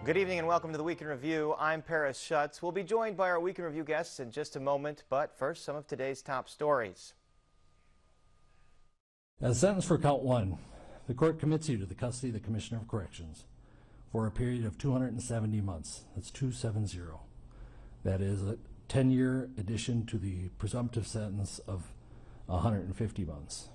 Good evening and welcome to the Week in Review. I'm Paris Schutz. We'll be joined by our Week in Review guests in just a moment, but first, some of today's top stories. As sentence for count one, the court commits you to the custody of the Commissioner of Corrections for a period of 270 months. That's 270. That is a 10-year addition to the presumptive sentence of 150 months.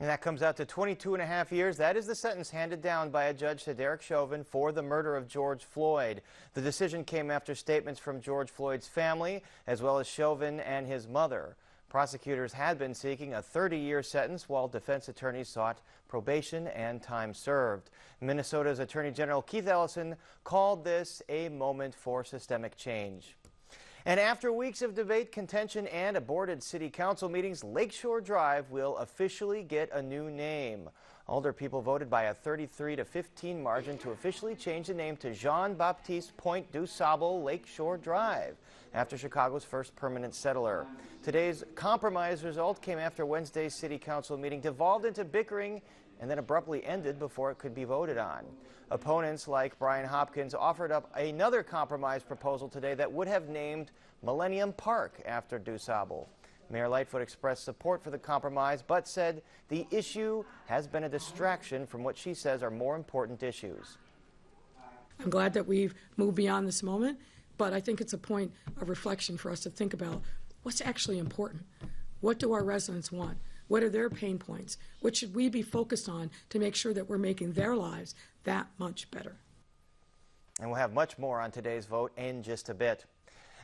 And that comes out to 22 and a half years. That is the sentence handed down by a judge to Derek Chauvin for the murder of George Floyd. The decision came after statements from George Floyd's family, as well as Chauvin and his mother. Prosecutors had been seeking a 30-year sentence, while defense attorneys sought probation and time served. Minnesota's Attorney General Keith Ellison called this a moment for systemic change. And after weeks of debate, contention, and aborted city council meetings, Lakeshore Drive will officially get a new name. Alder people voted by a 33-15 margin to officially change the name to Jean-Baptiste Point du Sable Lakeshore Drive, after Chicago's first permanent settler. Today's compromise result came after Wednesday's city council meeting devolved into bickering and then abruptly ended before it could be voted on. Opponents like Brian Hopkins offered up another compromise proposal today that would have named Millennium Park after DuSable. Mayor Lightfoot expressed support for the compromise, but said the issue has been a distraction from what she says are more important issues. I'm glad that we've moved beyond this moment, but I think it's a point of reflection for us to think about what's actually important. What do our residents want? What are their pain points? What should we be focused on to make sure that we're making their lives that much better? And we'll have much more on today's vote in just a bit.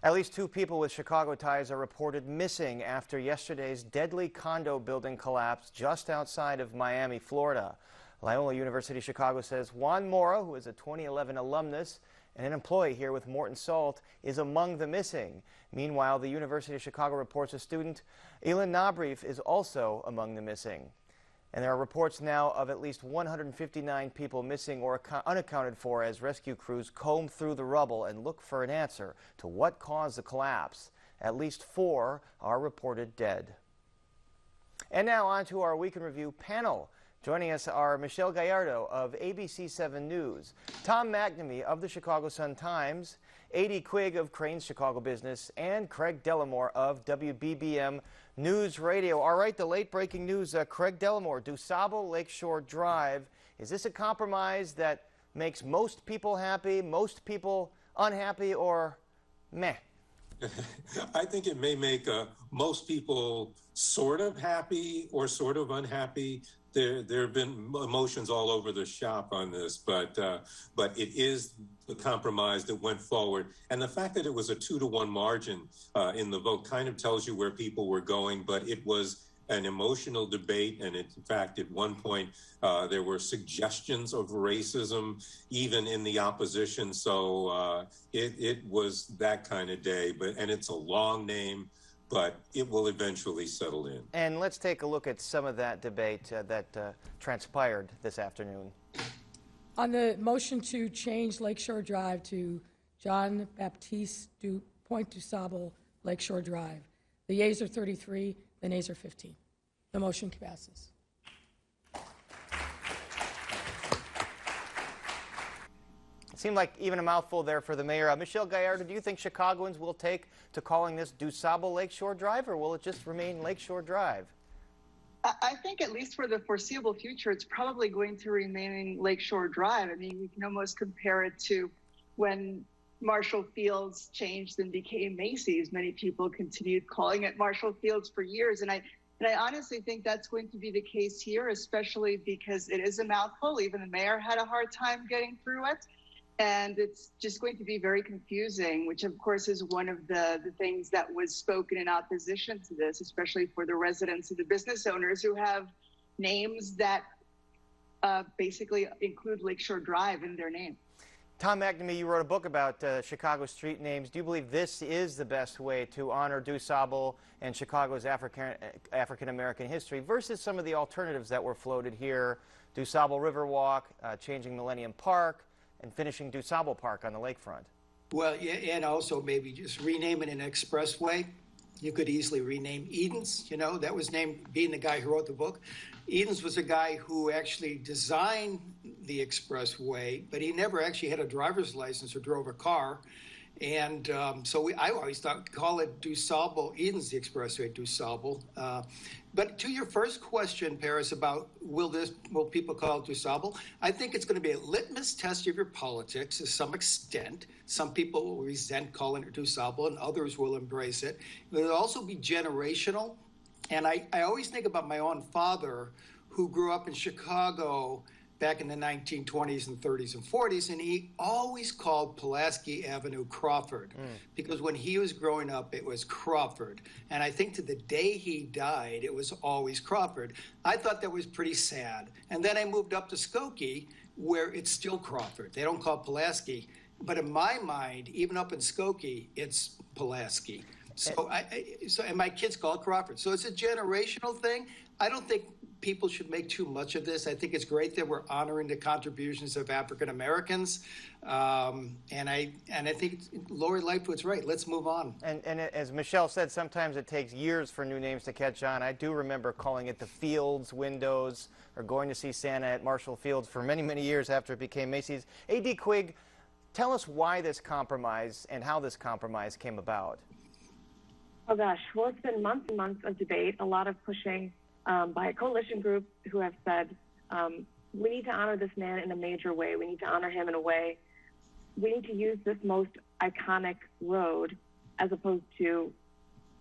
At least 2 people with Chicago ties are reported missing after yesterday's deadly condo building collapse just outside of Miami, Florida. Loyola University Chicago says Juan Mora, who is a 2011 alumnus and an employee here with Morton Salt, is among the missing. Meanwhile, the University of Chicago reports a student, Elin Nabrief, is also among the missing. And there are reports now of at least 159 people missing or unaccounted for as rescue crews comb through the rubble and look for an answer to what caused the collapse. At least 4 are reported dead. And now on to our Week in Review panel. Joining us are Michelle Gallardo of ABC 7 News, Tom McNamee of the Chicago Sun-Times, A.D. Quigg of Crane's Chicago Business, and Craig Dellamore of WBBM News Radio. All right, the late-breaking news, Craig Dellamore, DuSable Lakeshore Drive. Is this a compromise that makes most people happy, most people unhappy, or meh? I think it may make most people sort of happy or sort of unhappy. There have been emotions all over the shop on this, but it is the compromise that went forward. And the fact that it was a 2-to-1 margin in the vote kind of tells you where people were going, but it was an emotional debate. And in fact, at one point, there were suggestions of racism, even in the opposition. So it was that kind of day, and it's a long name, but it will eventually settle in. And let's take a look at some of that debate that transpired this afternoon. On the motion to change Lakeshore Drive to Jean-Baptiste Point du Sable Lakeshore Drive, the yeas are 33, the nays are 15. The motion passes. It seemed like even a mouthful there for the mayor. Michelle Gallardo, do you think Chicagoans will take to calling this DuSable Lakeshore Drive, or will it just remain Lakeshore Drive? I think at least for the foreseeable future, it's probably going to remain Lakeshore Drive. I mean, we can almost compare it to when Marshall Fields changed and became Macy's. Many people continued calling it Marshall Fields for years. And I honestly think that's going to be the case here, especially because it is a mouthful. Even the mayor had a hard time getting through it. And it's just going to be very confusing, which of course is one of the things that was spoken in opposition to this, especially for the residents and the business owners who have names that basically include Lakeshore Drive in their name. Tom McNamee, you wrote a book about Chicago street names. Do you believe this is the best way to honor DuSable and Chicago's African-American history versus some of the alternatives that were floated here, DuSable Riverwalk, changing Millennium Park, and finishing DuSable Park on the lakefront? Well, yeah, and also maybe just rename it an expressway You could easily rename Edens, you know, that was named being the guy who wrote the book. Edens was a guy who actually designed the expressway, but he never actually had a driver's license or drove a car. And I always thought, call it DuSable, Edens the expressway, DuSable. But to your first question, Paris, about will people call it DuSable? I think it's going to be a litmus test of your politics to some extent. Some people will resent calling it DuSable, and others will embrace it. But it'll also be generational. And I always think about my own father, who grew up in Chicago back in the 1920s and 30s and 40s, and he always called Pulaski Avenue Crawford, because when he was growing up, it was Crawford. And I think to the day he died, it was always Crawford. I thought that was pretty sad. And then I moved up to Skokie, where it's still Crawford. They don't call it Pulaski. But in my mind, even up in Skokie, it's Pulaski. And my kids call it Crawford. So it's a generational thing. I don't think people should make too much of this. I think it's great that we're honoring the contributions of African Americans, and I think Lori Lightfoot's right. Let's move on. And as Michelle said, sometimes it takes years for new names to catch on. I do remember calling it the Fields Windows, or going to see Santa at Marshall Fields for many, many years after it became Macy's. A.D. Quigg, tell us why this compromise and how this compromise came about. Oh gosh, well, it's been months and months of debate, a lot of pushing by a coalition group who have said, we need to honor this man in a major way. We need to honor him in a way. We need to use this most iconic road, as opposed to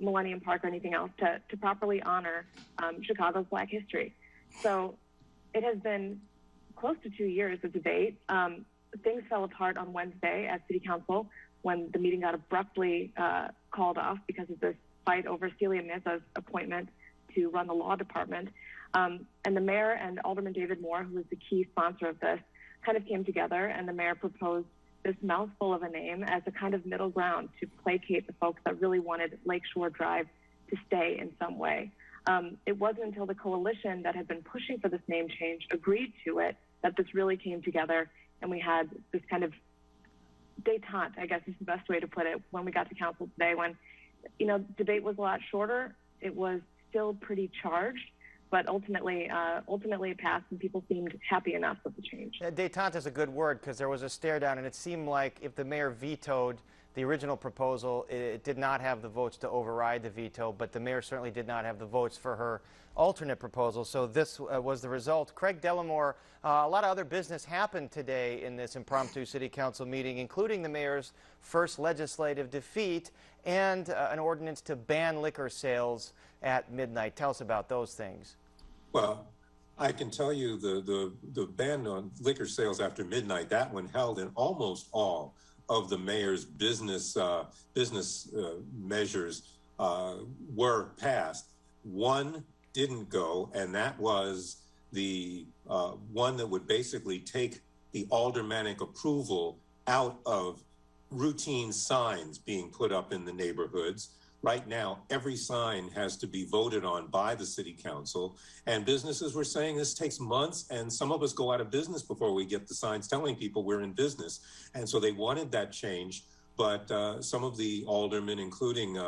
Millennium Park or anything else, to properly honor Chicago's Black history. So it has been close to 2 years of debate. Things fell apart on Wednesday at City Council when the meeting got abruptly called off because of this fight over Celia Messa's appointment to run the law department. And the mayor and Alderman David Moore, who was the key sponsor of this, kind of came together, and the mayor proposed this mouthful of a name as a kind of middle ground to placate the folks that really wanted Lakeshore Drive to stay in some way. It wasn't until the coalition that had been pushing for this name change agreed to it that this really came together, and we had this kind of détente, I guess is the best way to put it, when we got to council today, when, debate was a lot shorter. It was still pretty charged, but ultimately it passed, and people seemed happy enough with the change. Détente is a good word, because there was a stare down, and it seemed like if the mayor vetoed the original proposal, it did not have the votes to override the veto, but the mayor certainly did not have the votes for her alternate proposal. So this was the result. Craig Dellamore, a lot of other business happened today in this impromptu city council meeting, including the mayor's first legislative defeat and an ordinance to ban liquor sales at midnight. Tell us about those things. Well, I can tell you the ban on liquor sales after midnight, that one held, in almost all of the mayor's business measures were passed. One didn't go, and that was the one that would basically take the aldermanic approval out of routine signs being put up in the neighborhoods. Right now, every sign has to be voted on by the city council, and businesses were saying this takes months, and some of us go out of business before we get the signs telling people we're in business. And so they wanted that change, but some of the aldermen, including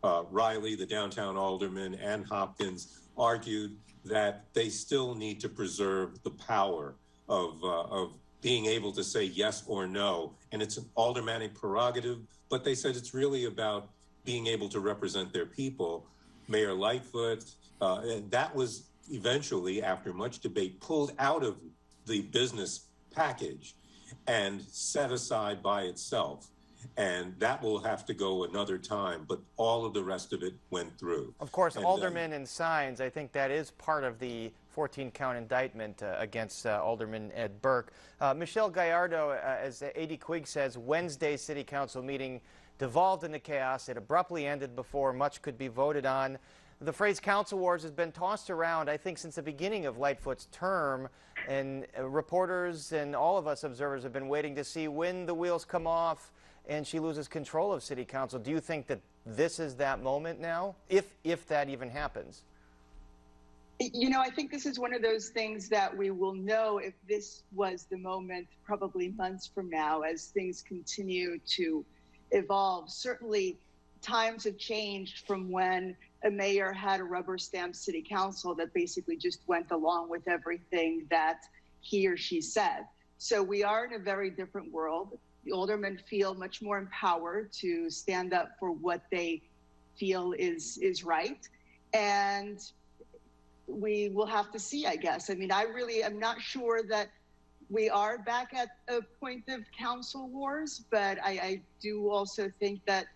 Riley, the downtown alderman, and Hopkins, argued that they still need to preserve the power of being able to say yes or no. And it's an aldermanic prerogative, but they said it's really about being able to represent their people. Mayor Lightfoot, that was eventually, after much debate, pulled out of the business package and set aside by itself. And that will have to go another time, but all of the rest of it went through. Of course, aldermen and signs, I think that is part of the 14-count indictment against Alderman Ed Burke. Michelle Gallardo, as A.D. Quigg says, Wednesday's city council meeting devolved into chaos. It abruptly ended before much could be voted on. The phrase council wars has been tossed around, I think, since the beginning of Lightfoot's term, and reporters and all of us observers have been waiting to see when the wheels come off and she loses control of city council. Do you think that this is that moment now, if that even happens? I think this is one of those things that we will know if this was the moment probably months from now as things continue to evolve. Certainly, times have changed from when a mayor had a rubber stamp city council that basically just went along with everything that he or she said. So we are in a very different world. The aldermen feel much more empowered to stand up for what they feel is right. And we will have to see, I guess. I mean, I really am not sure that we are back at a point of council wars, but I do also think that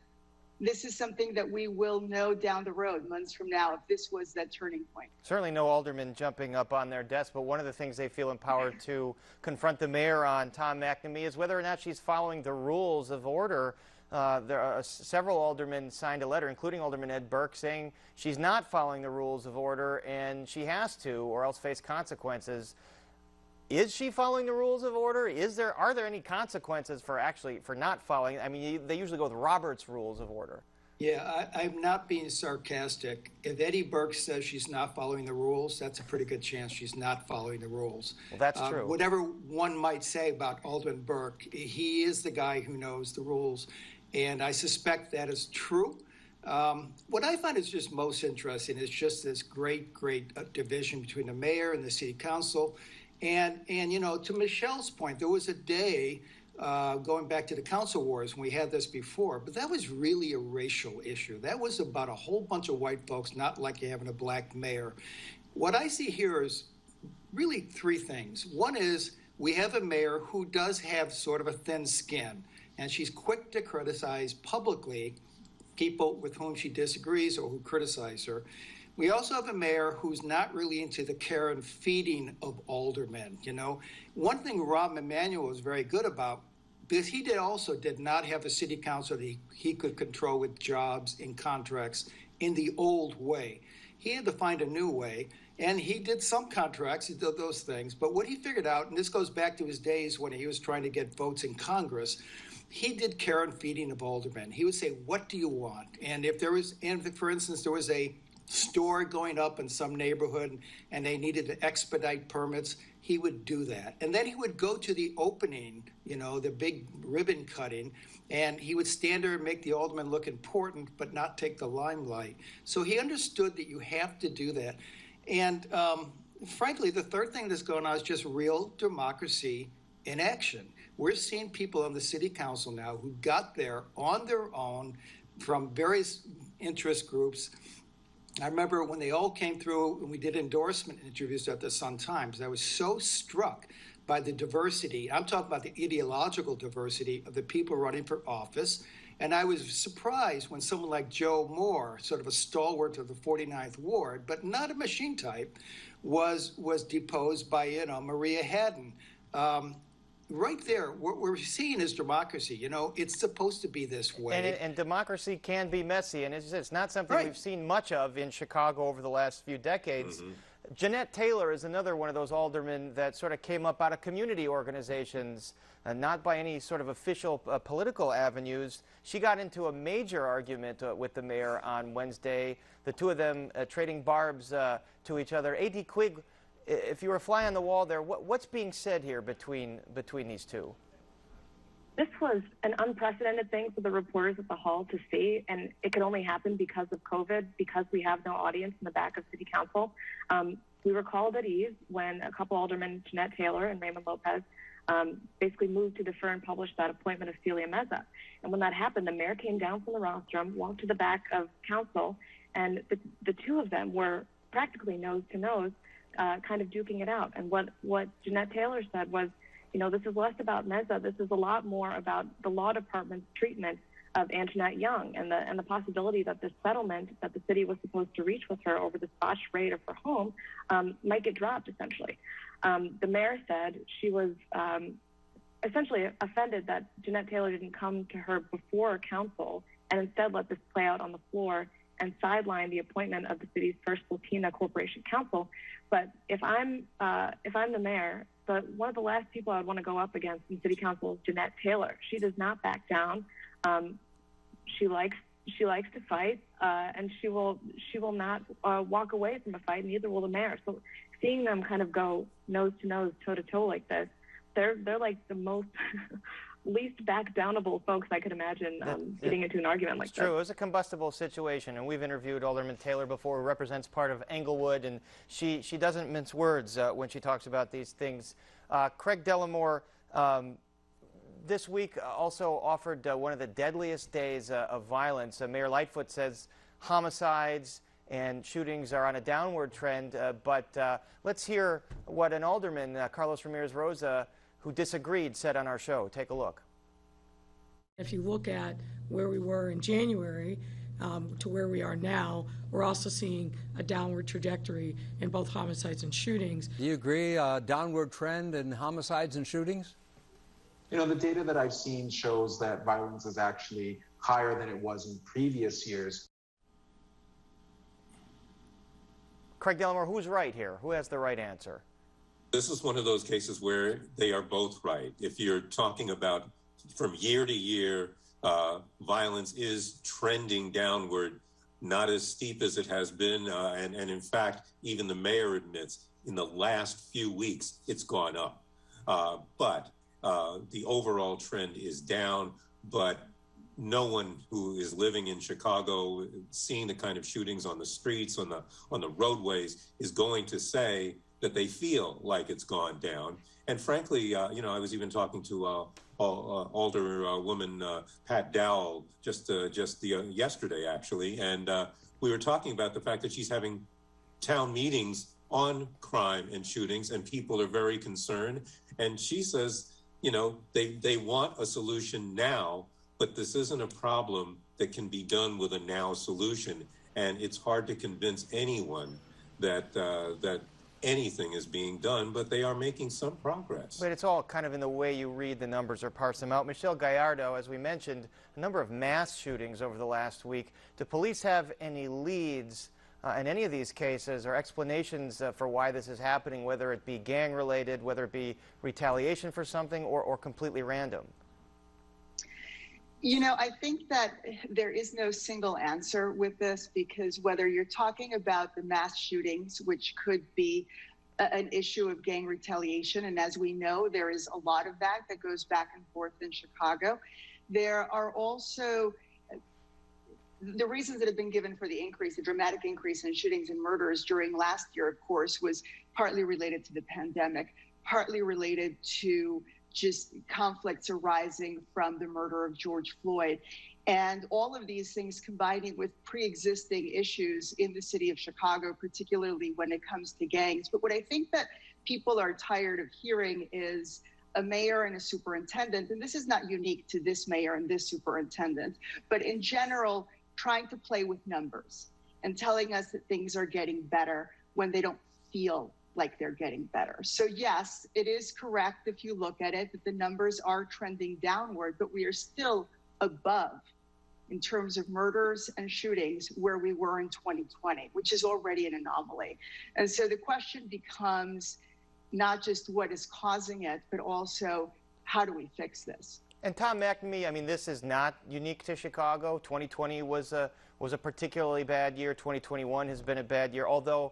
this is something that we will know down the road, months from now, if this was that turning point. Certainly no aldermen jumping up on their desk, but one of the things they feel empowered to confront the mayor on, Tom McNamee, is whether or not she's following the rules of order. There are several aldermen signed a letter, including Alderman Ed Burke, saying she's not following the rules of order and she has to, or else face consequences. Is she following the rules of order? Are there any consequences for not following? I mean, they usually go with Robert's rules of order. Yeah, I'm not being sarcastic. If Eddie Burke says she's not following the rules, that's a pretty good chance she's not following the rules. Well, that's true. Whatever one might say about Alderman Burke, he is the guy who knows the rules, and I suspect that is true. What I find is just most interesting is just this great division between the mayor and the city council. And you know, to Michelle's point, there was a day going back to the council wars when we had this before, but that was really a racial issue. That was about a whole bunch of white folks not liking having a black mayor. What I see here is really three things. One is we have a mayor who does have sort of a thin skin, and she's quick to criticize publicly people with whom she disagrees or who criticize her. We also have a mayor who's not really into the care and feeding of aldermen. You know, one thing Rahm Emanuel was very good about, because he did not have a city council that he could control with jobs and contracts in the old way. He had to find a new way, and he did some contracts, he did those things. But what he figured out, and this goes back to his days when he was trying to get votes in Congress, he did care and feeding of aldermen. He would say, what do you want? And if there was, and for instance, there was a store going up in some neighborhood and they needed to expedite permits, he would do that. And then he would go to the opening, you know, the big ribbon cutting, and he would stand there and make the alderman look important but not take the limelight. So he understood that you have to do that. And frankly, the third thing that's going on is just real democracy in action. We're seeing people on the city council now who got there on their own from various interest groups. I remember when they all came through and we did endorsement interviews at the Sun-Times, I was so struck by the diversity. I'm talking about the ideological diversity of the people running for office. And I was surprised when someone like Joe Moore, sort of a stalwart of the 49th Ward, but not a machine type, was deposed by, you know, Maria Haddon. Right there, what we're seeing is democracy. You know, it's supposed to be this way. And democracy can be messy, and it's not something we've seen much of in Chicago over the last few decades. Mm-hmm. Jeanette Taylor is another one of those aldermen that sort of came up out of community organizations, not by any sort of official political avenues. She got into a major argument with the mayor on Wednesday, the two of them trading barbs to each other. A.D. Quigg, if you were a fly on the wall there, what's being said here between these two? This was an unprecedented thing for the reporters at the hall to see, and it could only happen because of COVID, because we have no audience in the back of City Council. We were called at ease when a couple aldermen, Jeanette Taylor and Raymond Lopez, basically moved to defer and publish that appointment of Celia Meza. And when that happened, the mayor came down from the rostrum, walked to the back of council, and the two of them were practically nose to nose, kind of duking it out. And what Jeanette Taylor said was, you know, this is less about Meza. This is a lot more about the law department's treatment of Antoinette Young and the possibility that the settlement that the city was supposed to reach with her over the botched raid of her home might get dropped, essentially. The mayor said she was essentially offended that Jeanette Taylor didn't come to her before council and instead let this play out on the floor and sideline the appointment of the city's first Latina Corporation Council. But if I'm the mayor, one of the last people I would want to go up against in City Council is Jeanette Taylor. She does not back down. She likes to fight, and she will not walk away from a fight. Neither will the mayor. So seeing them kind of go nose to nose, toe to toe like this, they're like the least back-downable folks I could imagine getting into an argument like this. that. True. It was a combustible situation, and we've interviewed Alderman Taylor before, who represents part of Englewood, and she doesn't mince words when she talks about these things. Craig Dellamore, this week also offered one of the deadliest days of violence. Mayor Lightfoot says homicides and shootings are on a downward trend, but let's hear what an alderman, Carlos Ramirez-Rosa, who disagreed, said on our show. Take a look. If you look at where we were in January to where we are now, we're also seeing a downward trajectory in both homicides and shootings. Do you agree, downward trend in homicides and shootings? You know, the data that I've seen shows that violence is actually higher than it was in previous years. Craig Dellamore, who's right here? Who has the right answer? This is one of those cases where they are both right. If you're talking about from year to year, violence is trending downward, not as steep as it has been. And in fact, even the mayor admits in the last few weeks, it's gone up. But the overall trend is down. But no one who is living in Chicago, seeing the kind of shootings on the streets, on the roadways, is going to say that they feel like it's gone down. And frankly, you know, I was even talking to Alderwoman Pat Dowell just yesterday, actually, and we were talking about the fact that she's having town meetings on crime and shootings, and people are very concerned. And she says, you know, they want a solution now, but this isn't a problem that can be done with a now solution. And it's hard to convince anyone that anything is being done, but they are making some progress. But it's all kind of in the way you read the numbers or parse them out. Michelle Gallardo, as we mentioned, a number of mass shootings over the last week. Do police have any leads in any of these cases or explanations for why this is happening, whether it be gang-related, whether it be retaliation for something, or completely random? You know, I think that there is no single answer with this, because whether you're talking about the mass shootings, which could be an issue of gang retaliation, and as we know, there is a lot of that goes back and forth in Chicago. There are also the reasons that have been given for the increase, the dramatic increase in shootings and murders during last year, of course, was partly related to the pandemic, partly related to just conflicts arising from the murder of George Floyd. And all of these things combining with pre-existing issues in the city of Chicago, particularly when it comes to gangs. But what I think that people are tired of hearing is a mayor and a superintendent, and this is not unique to this mayor and this superintendent, but in general, trying to play with numbers and telling us that things are getting better when they don't feel like they're getting better. So yes, it is correct if you look at it that the numbers are trending downward, but we are still above in terms of murders and shootings where we were in 2020, which is already an anomaly. And so the question becomes not just what is causing it, but also how do we fix this? And Tom McNamee, I mean, this is not unique to Chicago. 2020 was a particularly bad year. 2021 has been a bad year, although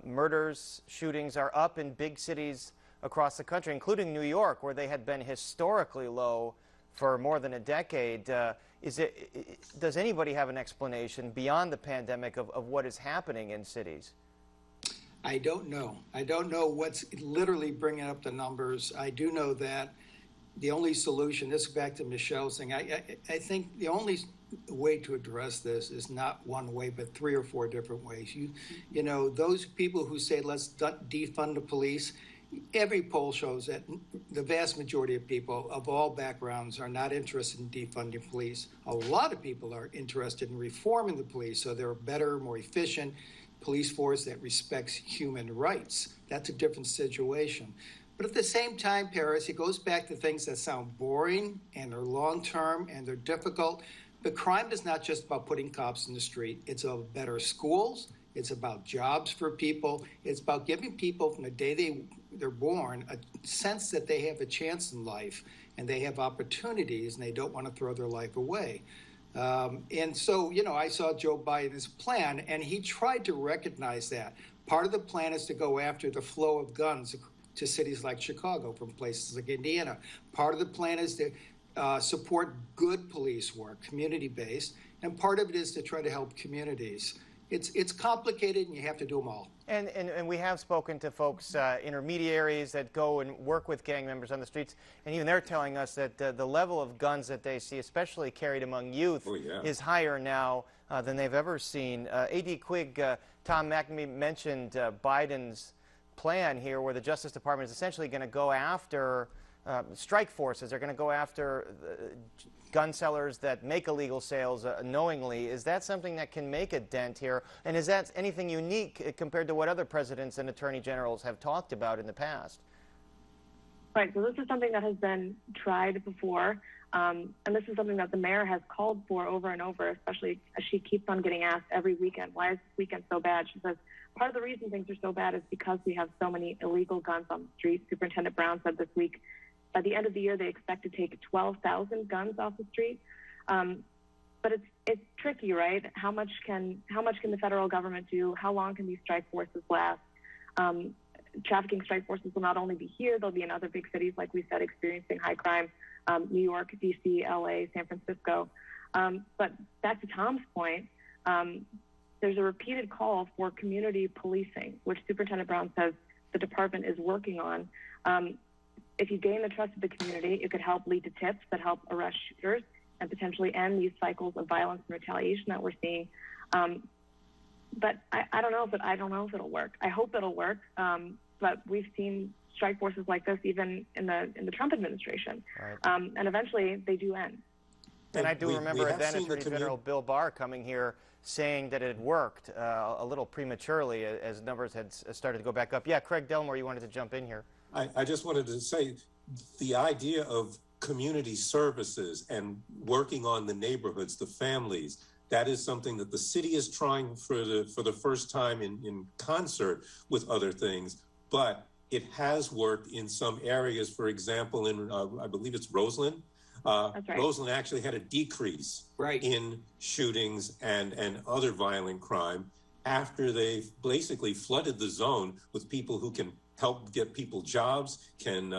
murders, shootings are up in big cities across the country, including New York, where they had been historically low for more than a decade. Does anybody have an explanation beyond the pandemic of what is happening in cities? I don't know. I don't know what's literally bringing up the numbers. I do know that the only solution, this is back to Michelle's thing, I think the only way to address this is not one way, but 3 or 4 different ways. You know, those people who say, let's defund the police, every poll shows that the vast majority of people of all backgrounds are not interested in defunding police. A lot of people are interested in reforming the police so they're a better, more efficient police force that respects human rights. That's a different situation. But at the same time, Paris, it goes back to things that sound boring and they're long-term and they're difficult. But crime is not just about putting cops in the street. It's about better schools. It's about jobs for people. It's about giving people from the day they're born a sense that they have a chance in life and they have opportunities and they don't want to throw their life away. And so, you know, I saw Joe Biden's plan and he tried to recognize that. Part of the plan is to go after the flow of guns to cities like Chicago from places like Indiana. Part of the plan is to support good police work, community-based, and part of it is to try to help communities. It's complicated, and you have to do them all. And we have spoken to folks, intermediaries that go and work with gang members on the streets, and even they're telling us that the level of guns that they see, especially carried among youth, is higher now than they've ever seen. A.D. Quigg, Tom McNamee mentioned Biden's plan here where the Justice Department is essentially going to go after strike forces. They're going to go after gun sellers that make illegal sales knowingly. Is that something that can make a dent here? And is that anything unique compared to what other presidents and attorney generals have talked about in the past? Right, so this is something that has been tried before, and this is something that the mayor has called for over and over, especially as she keeps on getting asked every weekend, why is this weekend so bad? She says, part of the reason things are so bad is because we have so many illegal guns on the street. Superintendent Brown said this week, by the end of the year, they expect to take 12,000 guns off the street. But it's tricky, right? How much can the federal government do? How long can these strike forces last? Trafficking strike forces will not only be here; they'll be in other big cities, like we said, experiencing high crime: New York, D.C., L.A., San Francisco. But back to Tom's point, there's a repeated call for community policing, which Superintendent Brown says the department is working on. If you gain the trust of the community, it could help lead to tips that help arrest shooters and potentially end these cycles of violence and retaliation that we're seeing. But I don't know if it'll work. I hope it'll work. But we've seen strike forces like this even in the Trump administration, right. And eventually they do end. And I do remember then Attorney General Bill Barr coming here saying that it had worked a little prematurely as numbers had started to go back up. Yeah, Craig Delmore, you wanted to jump in here. I just wanted to say the idea of community services and working on the neighborhoods, the families, that is something that the city is trying for the first time in concert with other things, but it has worked in some areas. For example, in I believe it's Roseland. That's right. Roseland actually had a decrease in shootings and other violent crime after they basically flooded the zone with people who can help get people jobs, can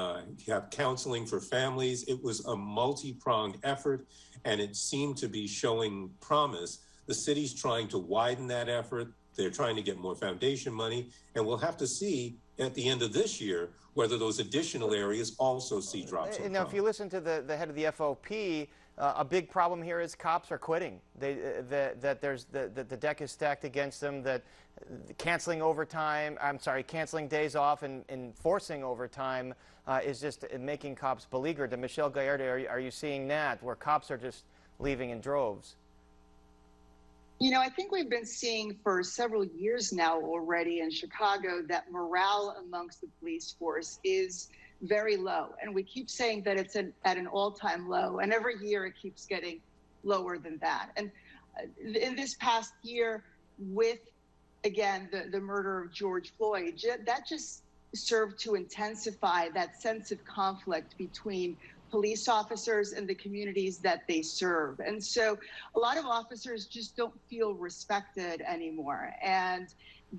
have counseling for families. It was a multi-pronged effort, and it seemed to be showing promise. The city's trying to widen that effort. They're trying to get more foundation money, and we'll have to see at the end of this year whether those additional areas also see drops. Now, if you listen to the head of the FOP, a big problem here is cops are quitting. The deck is stacked against them. That canceling days off and enforcing overtime is just making cops beleaguered. Michelle Gallardo, are you seeing that where cops are just leaving in droves? You know, I think we've been seeing for several years now already in Chicago that morale amongst the police force is very low. And we keep saying that it's at an all-time low. And every year it keeps getting lower than that. And in this past year, with, again, the murder of George Floyd, that just served to intensify that sense of conflict between police officers and the communities that they serve. And so a lot of officers just don't feel respected anymore. And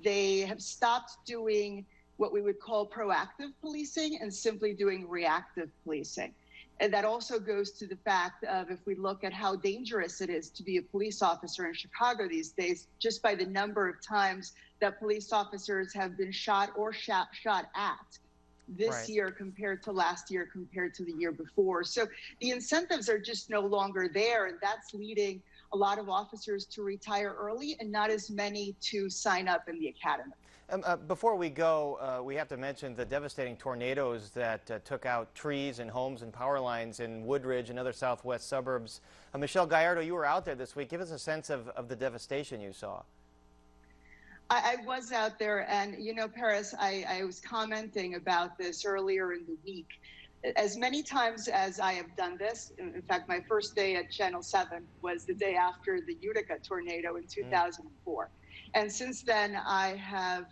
they have stopped doing what we would call proactive policing and simply doing reactive policing. And that also goes to the fact of, if we look at how dangerous it is to be a police officer in Chicago these days, just by the number of times that police officers have been shot or shot at this year compared to last year, compared to the year before. So the incentives are just no longer there, and that's leading a lot of officers to retire early and not as many to sign up in the academy. Before we go, we have to mention the devastating tornadoes that took out trees and homes and power lines in Woodridge and other southwest suburbs. Michelle Gallardo, you were out there this week. Give us a sense of the devastation you saw. I was out there, and, you know, Paris, I was commenting about this earlier in the week. As many times as I have done this, in fact, my first day at Channel 7 was the day after the Utica tornado in 2004. And since then, I have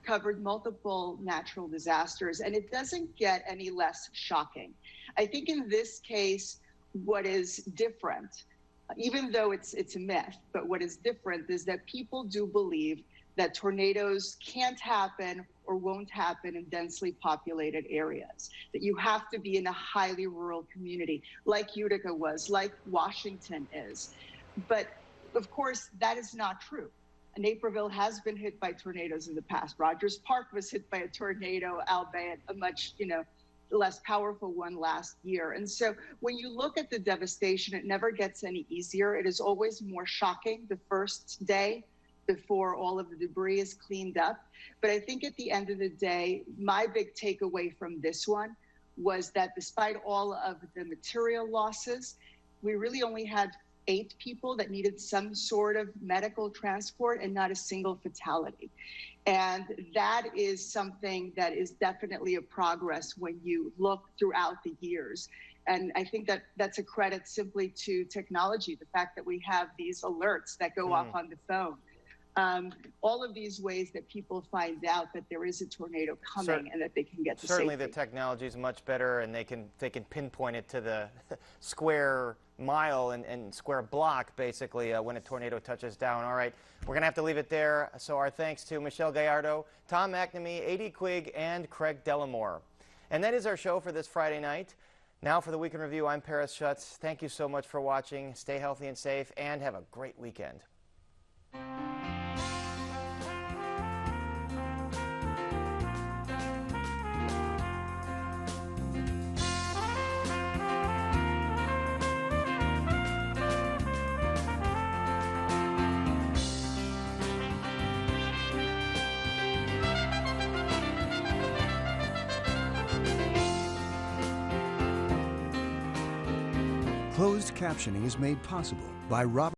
covered multiple natural disasters, and it doesn't get any less shocking. I think in this case, what is different, even though it's a myth, but what is different is that people do believe that tornadoes can't happen or won't happen in densely populated areas, that you have to be in a highly rural community like Utica was, like Washington is. But of course, that is not true. Naperville has been hit by tornadoes in the past. Rogers Park was hit by a tornado, albeit a much, less powerful one last year. And so when you look at the devastation, it never gets any easier. It is always more shocking the first day before all of the debris is cleaned up. But I think at the end of the day, my big takeaway from this one was that despite all of the material losses, we really only had 8 people that needed some sort of medical transport and not a single fatality. And that is something that is definitely a progress when you look throughout the years. And I think that that's a credit simply to technology, the fact that we have these alerts that go off on the phone. All of these ways that people find out that there is a tornado coming and that they can get to certainly safety. The technology is much better, and they can pinpoint it to the square mile and square block, basically, when a tornado touches down. All right, we're going to have to leave it there. So our thanks to Michelle Gallardo, Tom McNamee, A.D. Quigg, and Craig Dellamore. And that is our show for this Friday night. Now for the Week in Review, I'm Paris Schutz. Thank you so much for watching. Stay healthy and safe, and have a great weekend. Closed captioning is made possible by Robert